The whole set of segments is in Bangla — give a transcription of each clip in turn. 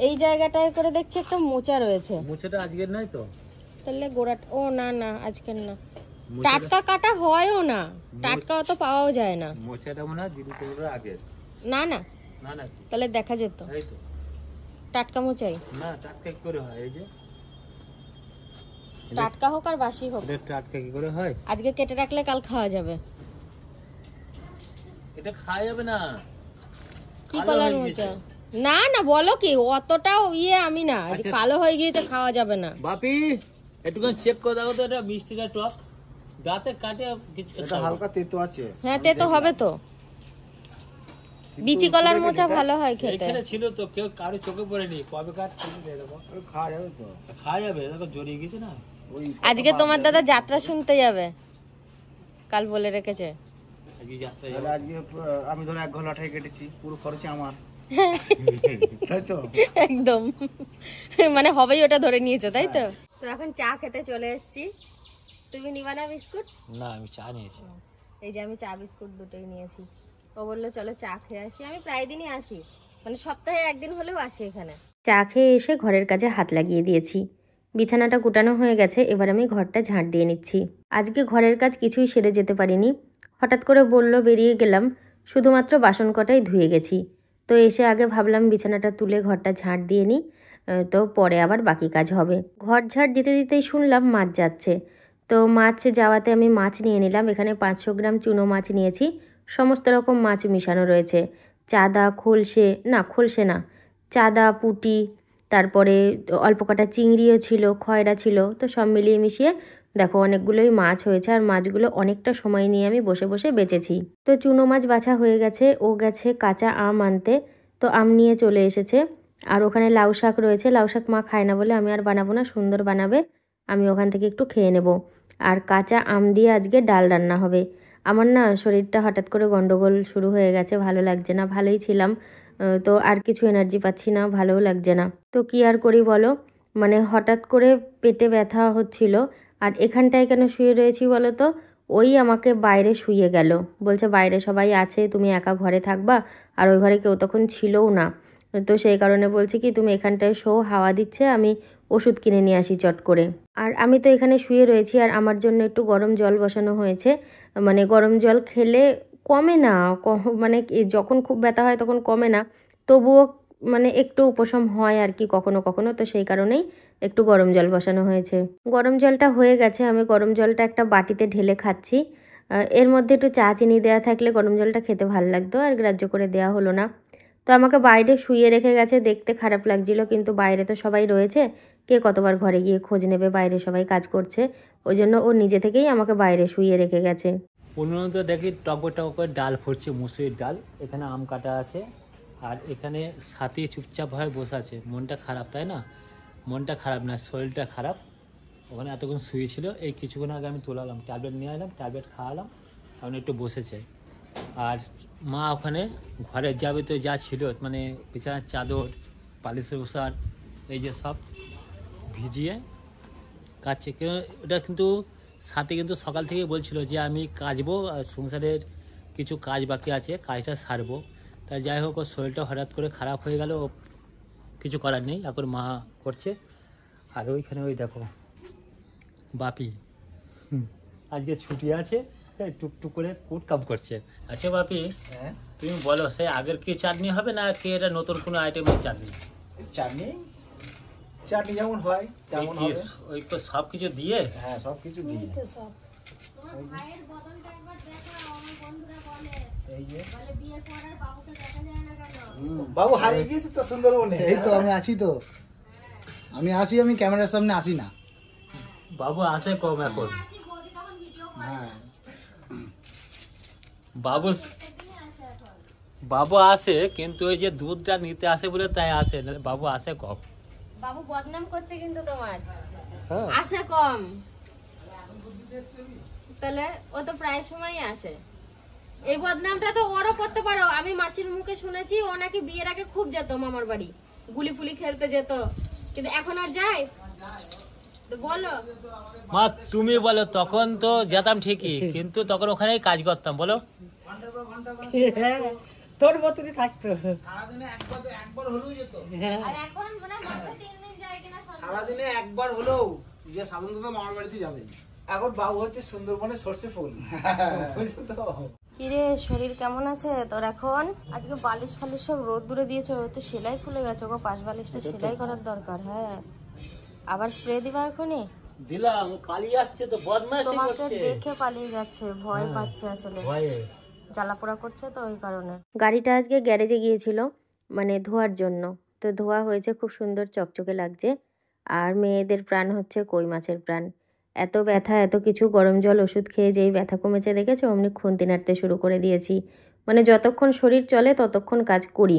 এই জায়গাটায় করে দেখছি একটা মোচা রয়েছে। মোচাটা আজকের নয় তো? তাহলে গোড়াটা, ও না না আজকের না, টাটকা কাটা হয়ও না, টাটকা অত পাওয়াও যায় না। মোচাটা মনে হয় দিন পনেরো আগের। না না না না, তাহলে দেখা যেত। এই তো টাটকা মোচাই না, টাটকা কি করে হয়? এই যে টাটকা হোক আর বাসি হোক, এটা টাটকা কি করে হয়? আজকে কেটে রাখলে কাল খাওয়া যাবে। এটা খাওয়া যাবে না। কি কলার মোচা? না না বলো কি, অতটাও আমি না, কালো হয়ে গিয়েছে, খাওয়া যাবে না। বাপি একটুখানি চেক করে দেখো তো, এটা মিষ্টি না টক? দাঁতে কাটে কিছু, এটা হালকা তেতো আছে। হ্যাঁ তেতো হবে তো, বিচি কলার মোচা ভালো হয় খেতে। এখানে ছিল তো, কেউ কারো চোখে পড়েনি। কবে কাট দেখো, খাওয়া যাবে তো? খাওয়া যাবে, দেখো জড়িয়ে গেছে না। আজকে তোমার দাদা যাত্রা শুনতে যাবে, কাল বলে রেখেছে। আজকে আমি ধরো 1 ঘন্টা লাঠাই কেটেছি, পুরো খরচ আমার। তাই তো? একদম, মানে হবেই ওটা ধরে নিয়েছো তাই তো? তো এখন চা খেতে চলে এসেছি। তুমি নিবা না বিস্কুট? না আমি চা নিয়েছি। এই যে আমি চা বিস্কুট দুটোই নিয়েছি। ও বললো চলো চা খেয়ে আসি। আমি প্রায় দিনই আসি, মানে সপ্তাহে একদিন হলেও আসি এখানে। চা খেয়ে এসে ঘরের কাজে হাত লাগিয়ে দিয়েছি। বিছানাটা গুটানো হয়ে গেছে, এবার আমি ঘরটা ঝাঁট দিয়ে নিচ্ছি। আজকে ঘরের কাজ কিছুই সেরে যেতে পারিনি, হঠাৎ করে বললো বেরিয়ে গেলাম, শুধুমাত্র বাসন কটাই ধুয়ে গেছি। তো এসে আগে ভাবলাম বিছানাটা তুলে ঘরটা ঝাঁট দিয়ে নিই, তো পরে আবার বাকি কাজ হবে। ঘর ঝাঁট দিতে দিতেই শুনলাম মাছ যাচ্ছে। তো মাছ যাওয়াতে আমি মাছ নিয়ে নিলাম। এখানে 500 গ্রাম চুনো মাছ নিয়েছি, সমস্ত রকম মাছ মিশানো রয়েছে। চাদা, খোলসে না, চাদা, পুঁটি, তারপরে অল্প কটা চিংড়িও ছিল, খয়রা ছিল। তো সব মিলিয়ে মিশিয়ে দেখো অনেকগুলোই মাছ হয়েছে, আর মাছগুলো অনেকটা সময় নিয়ে আমি বসে বসে বেচেছি। তো চুনো মাছ বাছা হয়ে গেছে, ও গেছে কাঁচা আম আনতে, তো আম নিয়ে চলে এসেছে। আর ওখানে লাউ শাক রয়েছে, লাউ শাক মা খায় না বলে আমি আর বানাবো না, সুন্দর বানাবে, আমি ওখান থেকে একটু খেয়ে নেব। আর কাঁচা আম দিয়ে আজকে ডাল রান্না হবে। আমার না শরীরটা হঠাৎ করে গন্ডগোল শুরু হয়ে গেছে, ভালো লাগছে না। ভালোই ছিলাম, তো আর কিছু এনার্জি পাচ্ছি না, ভালোও লাগছে না। তো কি আর করি বলো, মানে হঠাৎ করে পেটে ব্যথা হচ্ছিল। আর এখানটায় কেন শুয়ে রয়েছি বলো তো, ওই আমাকে বাইরে শুয়ে গেল, বলছে বাইরে সবাই আছে, তুমি একা ঘরে থাকবা, আর ওই ঘরে কেউ তখন ছিলও না। তো সেই কারণে বলছি কি তুমি এখানটায় শো, হাওয়া দিচ্ছে, আমি ওষুধ কিনে নিয়ে আসি চট করে। আর আমি তো এখানে শুয়ে রয়েছি, আর আমার জন্য একটু গরম জল বসানো হয়েছে। মানে গরম জল খেলে কমে না, মানে যখন খুব ব্যথা হয় তখন কমে না, তবুও মানে একটু উপশম হয় আর কি কখনো কখনো। তো সেই কারণেই একটু গরম জল বসানো হয়েছে। গরম জলটা হয়ে গেছে, আমি গরম জলটা একটা বাটিতে ঢেলে খাচ্ছি। এর মধ্যে একটু চা চিনি দেওয়া থাকলে গরম জলটা খেতে ভালো লাগতো, আর গ্রাহ্য করে দেওয়া হলো না। তো আমাকে বাইরে শুয়ে রেখে গেছে, দেখতে খারাপ লাগছিল, কিন্তু বাইরে তো সবাই রয়েছে, কে কতবার ঘরে গিয়ে খোঁজ নেবে, বাইরে সবাই কাজ করছে, ওই জন্য ও নিজে থেকেই আমাকে বাইরে শুয়ে রেখে গেছে। উনুনে দেখি টক করে ডাল ফুটছে, মুসুরির ডাল। এখানে আম কাটা আছে, আর এখানে সাথী চুপচাপ হয়ে বসে আছে। মনটা খারাপ, তাই না? মনটা খারাপ না, শরীরটা খারাপ। ওখানে এতক্ষণ শুয়েছিল, এই কিছুক্ষণ আগে আমি তোলালাম, ট্যাবলেট নিয়ে এলাম, ট্যাবলেট খাওয়ালাম, এখন একটু বসেছে। আর মা ওখানে ঘরে যাবে তো যা ছিল, মানে বিছানার চাদর, পালিশের উষার, এই যে সব ভিজিয়ে কাটছে। ওটা কিন্তু সাথে কিন্তু সকাল থেকে বলছিল যে আমি কাচবো, আর সংসারের কিছু কাজ বাকি আছে, কাজটা সারবো। তাই যাই হোক, ওর শরীরটা হঠাৎ করে খারাপ হয়ে গেল, কিছু করার নেই, এখন মা করছে। আর ওইখানে ওই দেখো বাপি আজকে ছুটি আছে, টুকটুক করে কুট কাম করছে। আচ্ছা বাপি, তুমি বলো সেই আগের কি চাটনি হবে, না কি এটা নতুন কোনো আইটেমের চাটনি? চাটনি যেমন হয় তেমন হবে, ওই তো সব কিছু দিয়ে। হ্যাঁ সব কিছু দিয়ে। বাবু হারিয়ে গিয়েছে তো সুন্দরবনে। এই তো আমি আছি, তো আমি আসি, আমি ক্যামেরার সামনে আসি না। বাবু আসে কম এখন। হ্যাঁ বাবু আসে, কিন্তু ওই যে দুধটা নিতে আসে বলে তাই আসে, বাবু আসে কম। বাবু বদনাম করছে কিন্তু তোমার, আসে কম। তাহলে ও তো প্রায় সময় আসে। এই বদনামটা তো ওরও করতে পারো। আমি মাসির মুখে শুনেছি ও নাকি বিয়ের আগে খুব যেত মামার বাড়ি, গুলি ফুলি খেলতে যেত, কিন্তু এখন আর যায়? বলো মা, তুমি বলো, তখন তো যেতাম ঠিকই, কিন্তু তখন ওখানেই কাজ করতাম, বলো। তো তোর মতনই থাকতো। সারাদিনে একবার হলেও যেত। হ্যাঁ আর এখন মানে মাসে 3 দিন যায় কিনা সন্দেহ। সারাদিনে একবার হলেও যে সাধারণত মামার বাড়িতে যাবে। এখন বাবু হচ্ছে সুন্দরবনে সর্ষে ফুল, বুঝছো তো? কিরে শরীর কেমন আছে তোর এখন? আজকে বালিশ ফালিশ সব রোদ দূরে দিয়েছে, তো সেলাই খুলে গেছে গো, পাশ বালিশটা সেলাই করার দরকার। হ্যাঁ আবার স্প্রে দিবা এখনই? দিলাম, পালিয়ে আসছে তো, বদমাইশি তোমাকে করছে দেখে পালিয়ে যাচ্ছে, ভয় পাচ্ছে আসলে, ভয়ে। জ্বালাপোড়া করছে তো ওই কারণে। গাড়িটা আজকে গ্যারেজে গিয়েছিল মানে ধোয়ার জন্য, তো ধোয়া হয়েছে, খুব সুন্দর চকচকে লাগছে। আর মেয়েদের প্রাণ হচ্ছে কই মাছের প্রাণ। এত ব্যথা, এত কিছু, গরম জল ওষুধ খেয়ে যেই ব্যথা কমেছে দেখেছো, অমনি খুন্তি নাড়তে শুরু করে দিয়েছি। মানে যতক্ষণ শরীর চলে ততক্ষণ কাজ করি,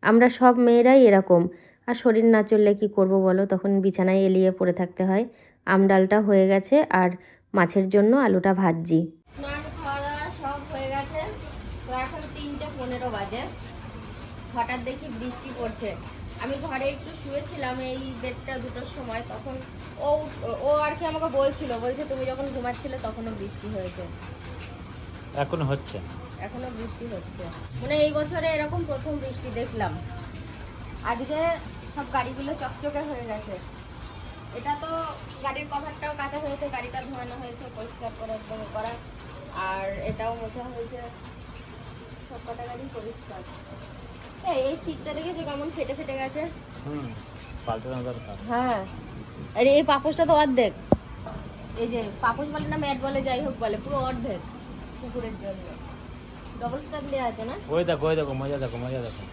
আমরা সব মেয়েরাই এরকম। আর শরীর না চললে কি করব বলো, তখন বিছানায় এলিয়ে পড়ে থাকতে হয়। আমডালটা হয়ে গেছে আর মাছের জন্য আলুটা ভাজছি। স্নান খাওয়া দাওয়া সব হয়ে গেছে, তো এখন 3:15 বাজে। হঠাৎ দেখি বৃষ্টি পড়ছে। আমি ঘরে একটু শুয়েছিলাম এই 1:30-2টোর সময়, তখন ও আর কি আমাকে বলছে তুমি যখন ঘুমাচ্ছিলে তখনও বৃষ্টি হয়েছে। এখন হচ্ছে, এখনো বৃষ্টি হচ্ছে, মানে এই বছরে এরকম প্রথম বৃষ্টি দেখলাম। আজকে সব গাড়িগুলো চকচকে হয়ে গেছে। এটা তো গাড়ির কভারটাও কাঁচা হয়েছে, গাড়িটা ধোয়ানো হয়েছে, পরিষ্কার করে একদম করা, আর এটাও মোছা হয়েছে, সব কটা গাড়ি পরিষ্কার। এই সিটটা দেখেছো কেমন ফেটে ফেটে গেছে? পাল্টানো দরকার। হ্যাঁ, আরে এই পাপোশটা তো অর্ধেক, এই যে পাপোশ বলে না ম্যাট বলে, যাই হোক বলে, পুরো অর্ধেক কুকুরের জন্য। ডবল স্টার দেওয়া আছে না? ওই দেখো মজা দেখো, মজা দেখো।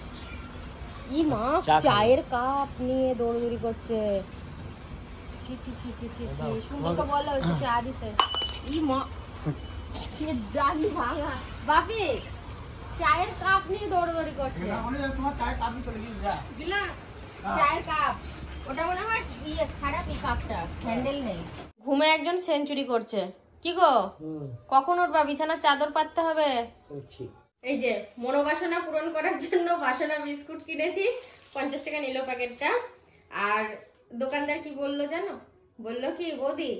ই মা, চায়ের কাপ নিয়ে দৌড়দৌড়ি করছে। ছি ছি ছি ছি ছি ছি, সুন্দরকে বলো একটু চা দিতে। ই মা, সে ডালি ভাঙা। বাপি চায়ের কাপ নিয়ে দৌড়দৌড়ি করছে। তোমার চায়ের কাপই চলে গিয়ে যা দিলা চায়ের কাপ, ওটা মনে হয় ইয়ে খারাপ, এই কাপটা হ্যান্ডেল নেই। ঘুমে একজন সেঞ্চুরি করছে। কি গো, কখন উঠবা? বিছানার চাদর পাততে হবে। এই যে মনোবাসনা পূরণ করার জন্য বাসনা বিস্কুট কিনেছি, 50 টাকা নিল প্যাকেটটা। আর দোকানদার কি বললো জানো? বললো কি, বৌদি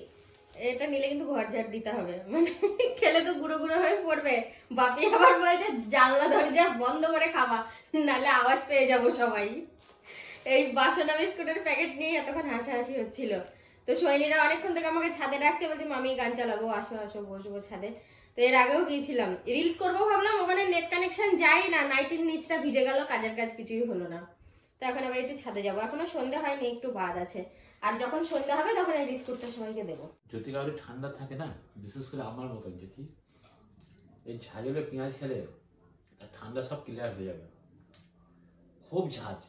এটা নিলে কিন্তু ঘর ঝাড় দিতে হবে, মানে খেলে তো গুঁড়ো গুঁড়ো হয়ে পড়বে। বাপি আবার বলছে জানলা দরজা বন্ধ করে খাবা, নাহলে আওয়াজ পেয়ে যাবো সবাই। এই বাসনা বিস্কুটের প্যাকেট নিয়ে এতক্ষণ হাসাহাসি হচ্ছিল। তো সৈনীরা অনেকক্ষণ থেকে আমাকে ছাদে ডাকছে, বলছে মামি গান চালাবো, আসো আসো বসবো ছাদে। তো এর আগেও গিয়েছিলাম, রিলস করবো ভাবলাম, ওখানে নেট কানেকশন যাই না, নাইটির নিচটা ভিজে গেল, কাজের কাজ কিছুই হলো না। তো এখন আবার একটু ছাদে যাবো, এখনো সন্ধ্যা হয়নি, একটু বাদ আছে। আর যখন সন্ধ্যা হবে তখন এই বিস্কুটটা সবাইকে দেবো। যদি কাউকে ঠান্ডা থাকে না, বিশেষ করে আমার মতন, যদি এই ঝাঁঝলে পেঁয়াজ খেলে তার ঠান্ডা সব ক্লিয়ার হয়ে যাবে। খুব ঝাঁঝ,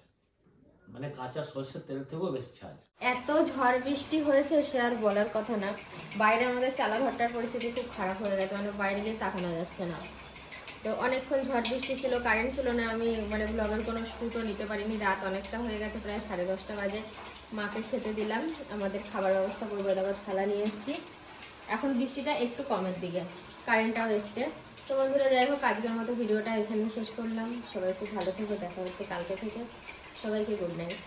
মানে কাঁচা সর্ষের তেল থেকেও বেশি ঝাঁঝ। এত ঝড় বৃষ্টি হয়েছে সে আর বলার কথা না। বাইরে আমাদের চালা ঘরটার পরিস্থিতি খুব খারাপ হয়ে গেছে, মানে বাইরে গিয়ে তাকানো যাচ্ছে না। তো অনেকক্ষণ ঝড় বৃষ্টি ছিল, কারেন্ট ছিল না, আমি মানে ব্লগের কোনো শ্যুটও নিতে পারিনি। রাত অনেকটা হয়ে গেছে, প্রায় 10:30 বাজে। মাকে খেতে দিলাম, আমাদের খাবার ব্যবস্থা করবো, আবার থালা নিয়ে এসেছি। এখন বৃষ্টিটা একটু কমের দিকে, কারেন্টটাও এসছে। তো বন্ধুরা যাই হোক, আজকের মতো ভিডিওটা এখানেই শেষ করলাম। সবাই খুব ভালো থেকে দেখা হচ্ছে কালকে থেকে। সবাইকে গুড নাইট।